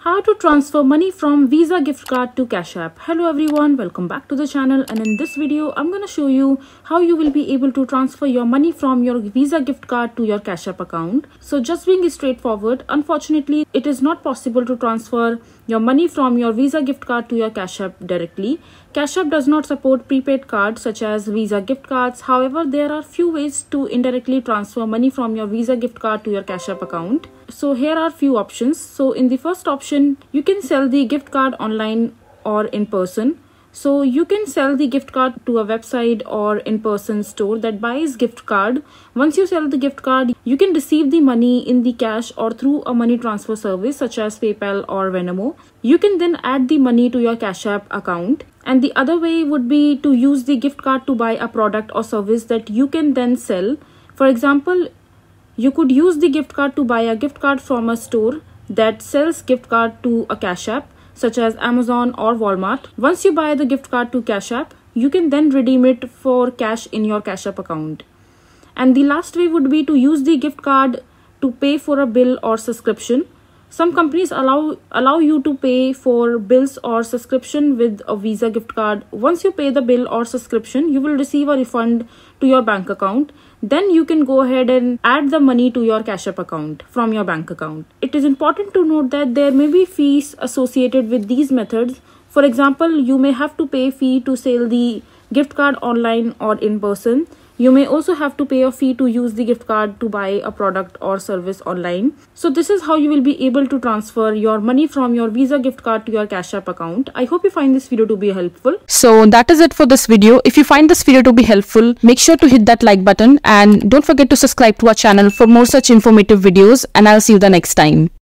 How to transfer money from Visa gift card to Cash App. Hello everyone, welcome back to the channel, and in this video I'm going to show you how you will be able to transfer your money from your Visa gift card to your Cash App account. So just being straightforward, unfortunately it is not possible to transfer your money from your Visa gift card to your Cash App directly. Cash App does not support prepaid cards such as Visa gift cards. However, there are few ways to indirectly transfer money from your Visa gift card to your Cash App account. So here are few options. So in the first option, you can sell the gift card online or in person. So you can sell the gift card to a website or in-person store that buys gift card. Once you sell the gift card, you can receive the money in the cash or through a money transfer service such as PayPal or Venmo. You can then add the money to your Cash App account. And the other way would be to use the gift card to buy a product or service that you can then sell. For example, you could use the gift card to buy a gift card from a store that sells gift card to a Cash App, such as Amazon or Walmart. Once you buy the gift card to Cash App, you can then redeem it for cash in your Cash App account. And the last way would be to use the gift card to pay for a bill or subscription. Some companies allow you to pay for bills or subscription with a Visa gift card. Once you pay the bill or subscription, you will receive a refund to your bank account. Then you can go ahead and add the money to your Cash App account from your bank account. It is important to note that there may be fees associated with these methods. For example, you may have to pay a fee to sell the gift card online or in person. You may also have to pay a fee to use the gift card to buy a product or service online. So this is how you will be able to transfer your money from your Visa gift card to your Cash App account. I hope you find this video to be helpful. So that is it for this video. If you find this video to be helpful, make sure to hit that like button and don't forget to subscribe to our channel for more such informative videos, and I'll see you the next time.